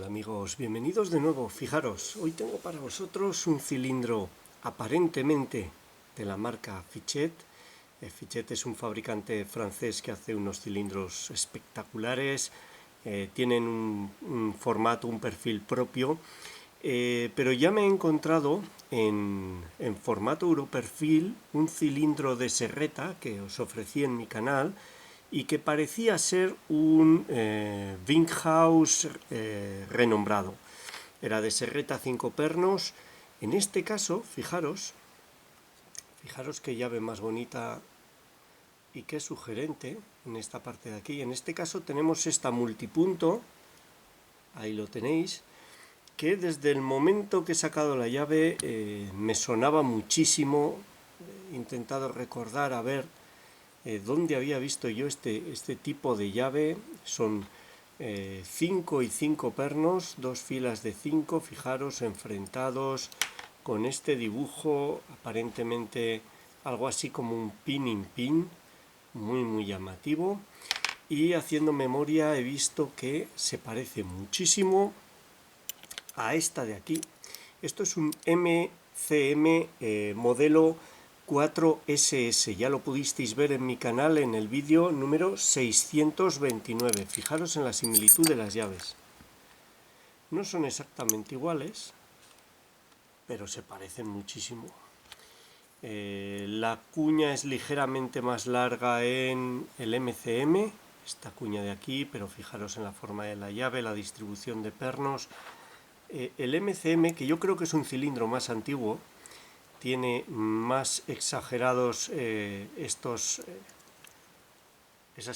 Amigos, bienvenidos de nuevo. Fijaros, hoy tengo para vosotros un cilindro aparentemente de la marca Fichet. Fichet es un fabricante francés que hace unos cilindros espectaculares, tienen un formato, un perfil propio, pero ya me he encontrado en formato Europerfil un cilindro de serreta que os ofrecí en mi canal y que parecía ser un Winghouse renombrado. Era de serreta 5 pernos. En este caso, fijaros qué llave más bonita y qué sugerente en esta parte de aquí. En este caso tenemos esta multipunto, ahí lo tenéis, que desde el momento que he sacado la llave me sonaba muchísimo. He intentado recordar a ver ¿dónde había visto yo este tipo de llave? Son 5 y 5 pernos, dos filas de 5, fijaros, enfrentados, con este dibujo, aparentemente algo así como un pin in pin, muy llamativo. Y haciendo memoria he visto que se parece muchísimo a esta de aquí. Esto es un MCM modelo 4SS, ya lo pudisteis ver en mi canal en el vídeo número 629. Fijaros en la similitud de las llaves. No son exactamente iguales, pero se parecen muchísimo. La cuña es ligeramente más larga en el MCM, esta cuña de aquí, pero fijaros en la forma de la llave, la distribución de pernos. El MCM, que yo creo que es un cilindro más antiguo, tiene más exagerados esas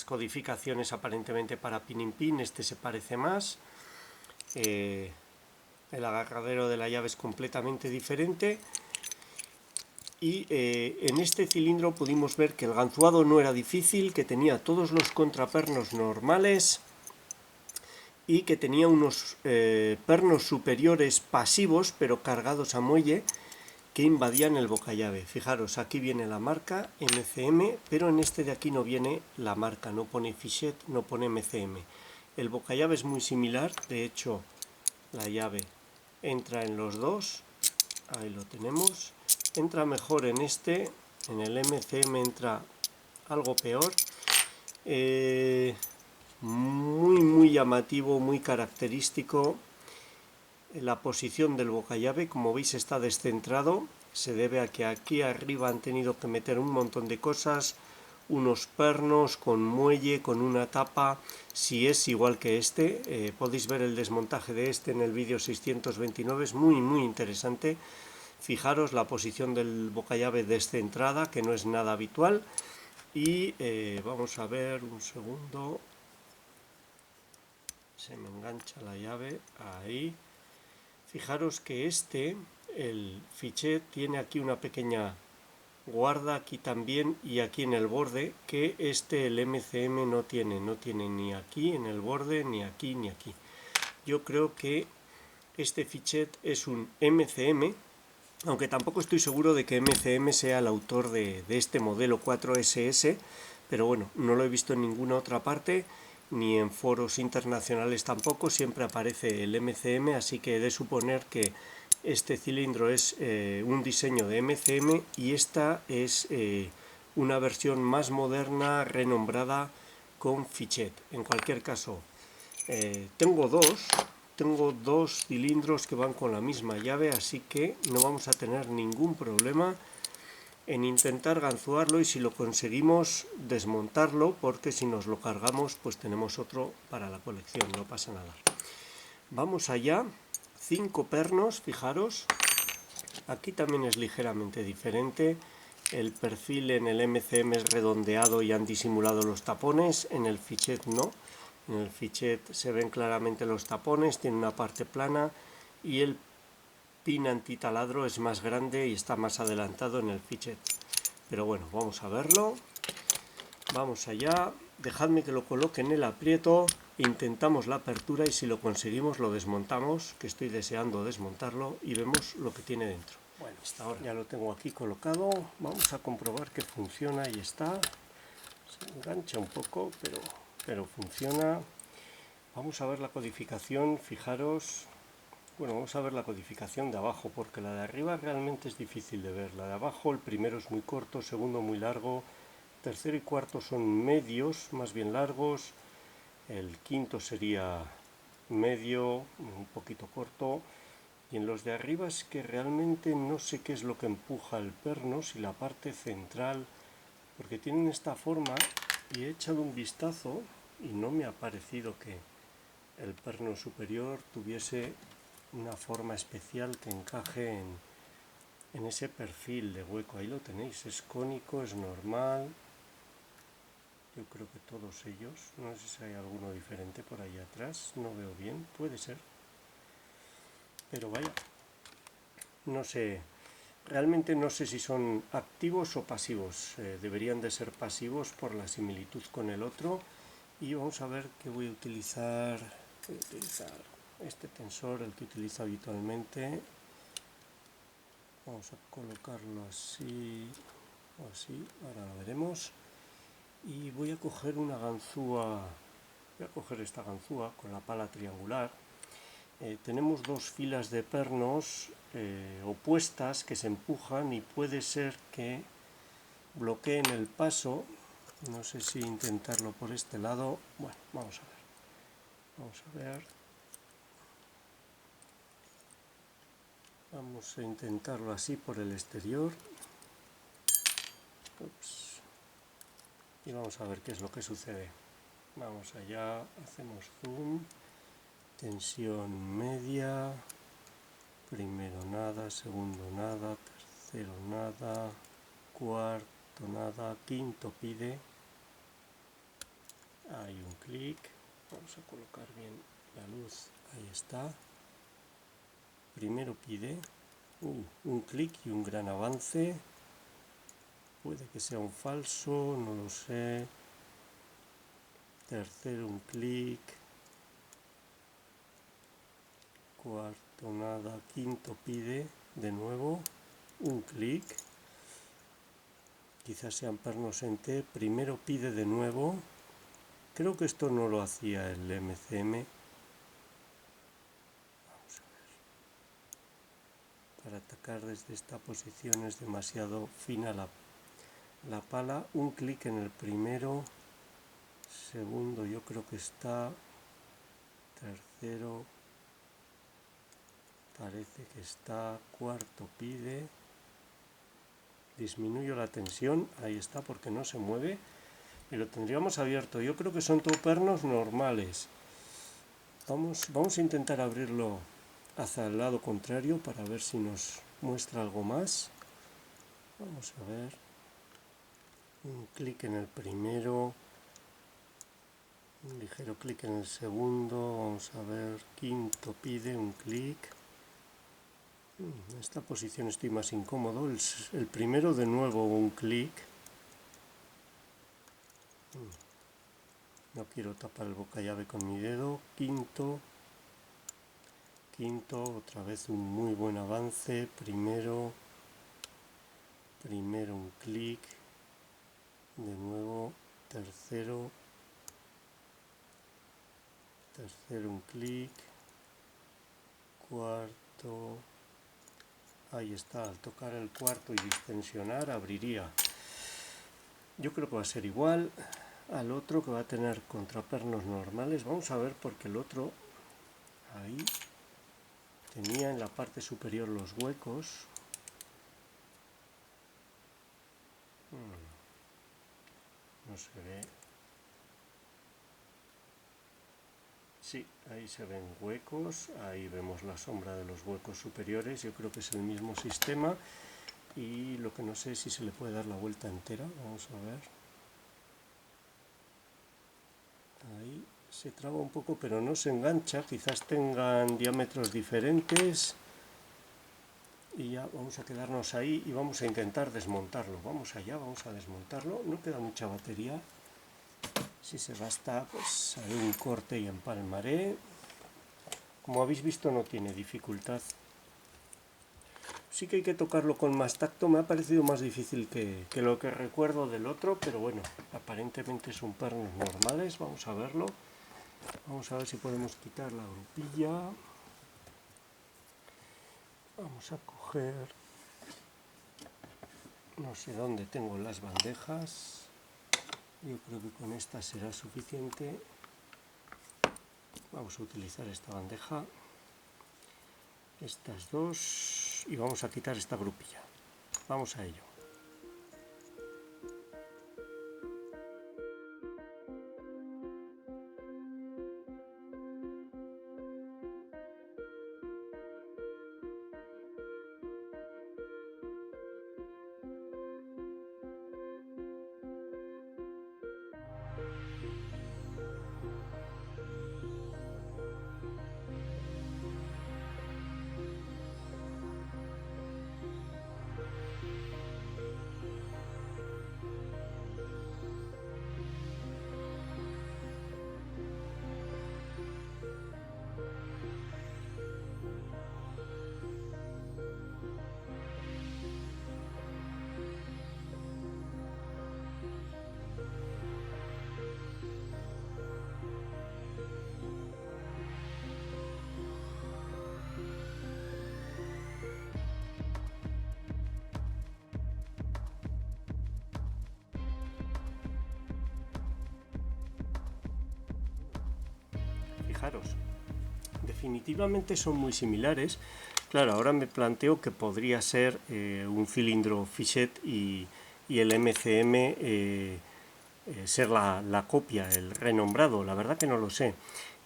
codificaciones aparentemente para pin in pin. Este se parece más. El agarradero de la llave es completamente diferente. Y en este cilindro pudimos ver que el ganzuado no era difícil, que tenía todos los contrapernos normales y que tenía unos pernos superiores pasivos pero cargados a muelle que invadían el bocallave. Fijaros, aquí viene la marca MCM, pero en este de aquí no viene la marca, no pone Fichet, no pone MCM. El bocallave es muy similar, de hecho la llave entra en los dos, ahí lo tenemos. Entra mejor en este, en el MCM entra algo peor. Muy llamativo, muy característico. La posición del bocallave, como veis, está descentrado. Se debe a que aquí arriba han tenido que meter un montón de cosas, unos pernos con muelle, con una tapa. Si es igual que este, podéis ver el desmontaje de este en el vídeo 629, es muy interesante. Fijaros la posición del bocallave descentrada, que no es nada habitual. Y vamos a ver un segundo. Se me engancha la llave, ahí. Fijaros que el Fichet, tiene aquí una pequeña guarda, aquí también y aquí en el borde, que el MCM no tiene ni aquí en el borde, ni aquí ni aquí. Yo creo que este Fichet es un MCM, aunque tampoco estoy seguro de que MCM sea el autor de este modelo 4SS, pero bueno, no lo he visto en ninguna otra parte, ni en foros internacionales tampoco, siempre aparece el MCM, así que he de suponer que este cilindro es un diseño de MCM y esta es una versión más moderna, renombrada con Fichet. En cualquier caso, tengo dos cilindros que van con la misma llave, así que no vamos a tener ningún problema en intentar ganzuarlo y si lo conseguimos desmontarlo, porque si nos lo cargamos pues tenemos otro para la colección, no pasa nada. Vamos allá. 5 pernos, fijaros, aquí también es ligeramente diferente. El perfil en el MCM es redondeado y han disimulado los tapones, en el Fichet no. En el Fichet se ven claramente los tapones, tiene una parte plana y el pin antitaladro es más grande y está más adelantado en el Fichet. Pero bueno, vamos a verlo. Vamos allá. Dejadme que lo coloque en el aprieto. Intentamos la apertura y si lo conseguimos lo desmontamos, que estoy deseando desmontarlo y vemos lo que tiene dentro. Bueno, hasta ahora ya lo tengo aquí colocado. Vamos a comprobar que funciona y está. Se engancha un poco, pero funciona. Vamos a ver la codificación, fijaros. Bueno, vamos a ver la codificación de abajo, porque la de arriba realmente es difícil de ver. La de abajo, el primero es muy corto, segundo muy largo, tercero y cuarto son medios, más bien largos, el quinto sería medio, un poquito corto, y en los de arriba es que realmente no sé qué es lo que empuja el perno, si la parte central, porque tienen esta forma, y he echado un vistazo y no me ha parecido que el perno superior tuviese una forma especial que encaje en ese perfil de hueco. Ahí lo tenéis, es cónico, es normal. Yo creo que todos ellos, no sé si hay alguno diferente por ahí atrás, no veo bien, puede ser. Pero vaya, no sé, realmente no sé si son activos o pasivos. Deberían de ser pasivos por la similitud con el otro. Y vamos a ver qué voy a utilizar. Voy a utilizar este tensor, el que utilizo habitualmente. Vamos a colocarlo así o así, ahora lo veremos. Y voy a coger una ganzúa, voy a coger esta ganzúa con la pala triangular. Tenemos dos filas de pernos opuestas que se empujan y puede ser que bloqueen el paso. No sé si intentarlo por este lado. Bueno, vamos a ver. Vamos a ver. Vamos a intentarlo así por el exterior. Ups. Y vamos a ver qué es lo que sucede. Vamos allá, hacemos zoom. Tensión media. Primero nada, segundo nada, tercero nada, cuarto nada, quinto pide. Hay un clic. Vamos a colocar bien la luz. Ahí está. Primero pide. Un clic y un gran avance. Puede que sea un falso, no lo sé. Tercero un clic. Cuarto nada, quinto pide. De nuevo un clic. Quizás sean pernos en T. Primero pide de nuevo. Creo que esto no lo hacía el MCM. Vamos a ver. Para atacar desde esta posición es demasiado fina la pala. Un clic en el primero. Segundo yo creo que está. Tercero parece que está. Cuarto pide. Disminuyo la tensión. Ahí está porque no se mueve. Y lo tendríamos abierto. Yo creo que son todo pernos normales. Vamos a intentar abrirlo hacia el lado contrario para ver si nos muestra algo más. Vamos a ver. Un clic en el primero. Un ligero clic en el segundo. Vamos a ver. Quinto pide un clic. En esta posición estoy más incómodo. El primero de nuevo un clic. No quiero tapar el bocallave con mi dedo. Quinto, otra vez un muy buen avance. Primero un clic. De nuevo, tercero un clic. Cuarto. Ahí está, al tocar el cuarto y distensionar abriría. Yo creo que va a ser igual al otro, que va a tener contrapernos normales. Vamos a ver porque el otro ahí tenía en la parte superior los huecos. No se ve. Sí, ahí se ven huecos, ahí vemos la sombra de los huecos superiores. Yo creo que es el mismo sistema y lo que no sé es si se le puede dar la vuelta entera. Vamos a ver. Ahí se traba un poco, pero no se engancha. Quizás tengan diámetros diferentes. Y ya vamos a quedarnos ahí y vamos a intentar desmontarlo. Vamos allá, vamos a desmontarlo. No queda mucha batería. Si se gasta, pues haré un corte y empalmaré. Como habéis visto, no tiene dificultad. Sí que hay que tocarlo con más tacto. Me ha parecido más difícil que lo que recuerdo del otro, pero bueno, aparentemente son pernos normales. Vamos a verlo. Vamos a ver si podemos quitar la grupilla. Vamos a coger, no sé dónde tengo las bandejas. Yo creo que con esta será suficiente. Vamos a utilizar esta bandeja, estas dos, y vamos a quitar esta grupilla. Vamos a ello. Fijaros, definitivamente son muy similares. Claro, ahora me planteo que podría ser un cilindro Fichet y el MCM ser la copia, el renombrado. La verdad que no lo sé.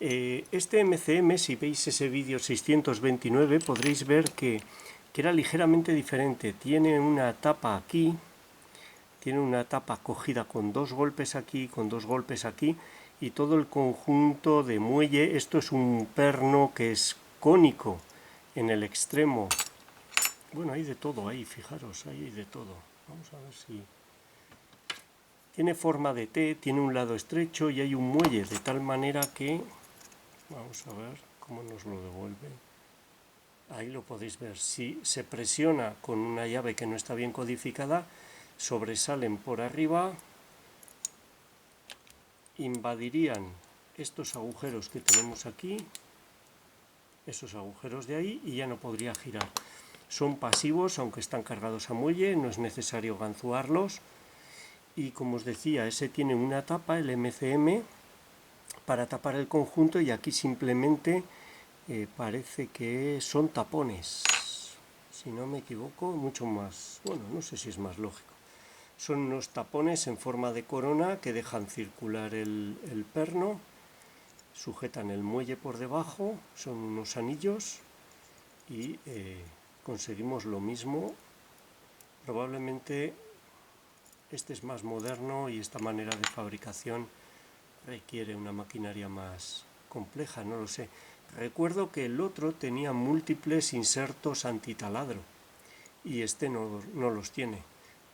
Este MCM, si veis ese vídeo 629, podréis ver que era ligeramente diferente. Tiene una tapa aquí, tiene una tapa cogida con 2 golpes aquí, con 2 golpes aquí, y todo el conjunto de muelle. Esto es un perno que es cónico en el extremo. Bueno, hay de todo ahí, fijaros, hay de todo. Vamos a ver si... Tiene forma de T, tiene un lado estrecho y hay un muelle, de tal manera que... Vamos a ver cómo nos lo devuelve. Ahí lo podéis ver. Si se presiona con una llave que no está bien codificada, sobresalen por arriba, invadirían estos agujeros que tenemos aquí, esos agujeros de ahí, y ya no podría girar. Son pasivos, aunque están cargados a muelle, no es necesario ganzuarlos. Y como os decía, ese tiene una tapa, el MCM, para tapar el conjunto, y aquí simplemente parece que son tapones, si no me equivoco, mucho más, bueno, no sé si es más lógico. Son unos tapones en forma de corona que dejan circular el perno, sujetan el muelle por debajo, son unos anillos, y conseguimos lo mismo. Probablemente este es más moderno y esta manera de fabricación requiere una maquinaria más compleja, no lo sé. Recuerdo que el otro tenía múltiples insertos antitaladro y este no los tiene.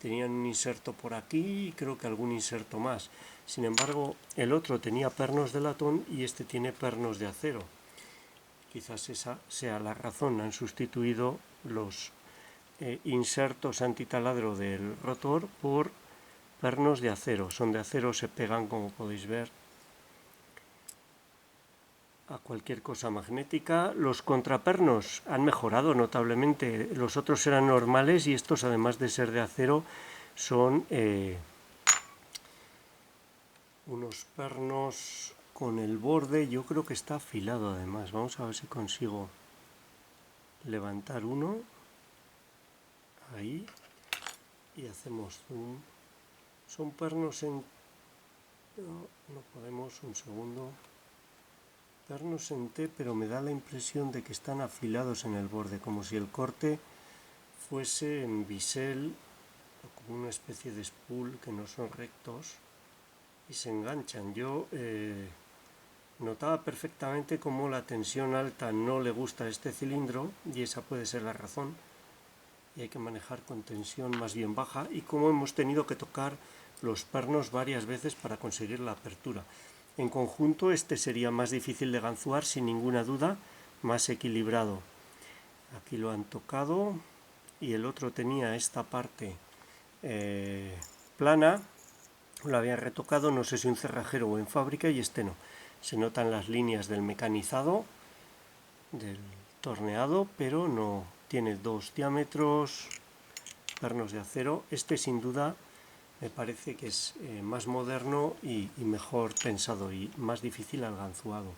Tenían un inserto por aquí y creo que algún inserto más. Sin embargo, el otro tenía pernos de latón y este tiene pernos de acero. Quizás esa sea la razón. Han sustituido los insertos antitaladro del rotor por pernos de acero. Son de acero, se pegan, como podéis ver, a cualquier cosa magnética. Los contrapernos han mejorado notablemente. Los otros eran normales y estos, además de ser de acero, son unos pernos con el borde, yo creo que está afilado además. Vamos a ver si consigo levantar uno. Ahí. Y hacemos zoom. Son pernos en... No podemos, un segundo. Pernos en T, pero me da la impresión de que están afilados en el borde, como si el corte fuese en bisel o como una especie de spool, que no son rectos y se enganchan. Yo notaba perfectamente cómo la tensión alta no le gusta a este cilindro, y esa puede ser la razón, y hay que manejar con tensión más bien baja, y cómo hemos tenido que tocar los pernos varias veces para conseguir la apertura. En conjunto este sería más difícil de ganzuar, sin ninguna duda, más equilibrado. Aquí lo han tocado, y el otro tenía esta parte plana, lo había retocado, no sé si un cerrajero o en fábrica, y este no. Se notan las líneas del mecanizado, del torneado, pero no tiene 2 diámetros, pernos de acero. Este sin duda me parece que es más moderno y mejor pensado y más difícil al ganzuado.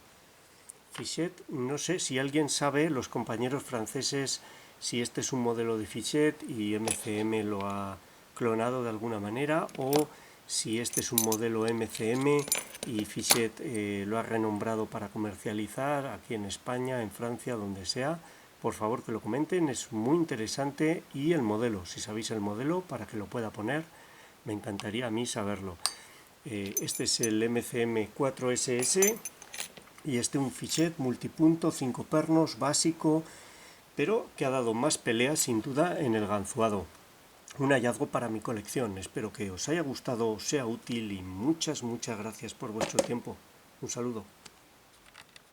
Fichet, no sé si alguien sabe, los compañeros franceses, si este es un modelo de Fichet y MCM lo ha clonado de alguna manera, o si este es un modelo MCM y Fichet lo ha renombrado para comercializar aquí en España, en Francia, donde sea. Por favor que lo comenten, es muy interesante. Y el modelo, si sabéis el modelo, para que lo pueda poner, me encantaría a mí saberlo. Este es el MCM 4SS y este un Fichet multipunto, 5 pernos, básico, pero que ha dado más pelea sin duda en el ganzuado. Un hallazgo para mi colección. Espero que os haya gustado, sea útil y muchas gracias por vuestro tiempo. Un saludo.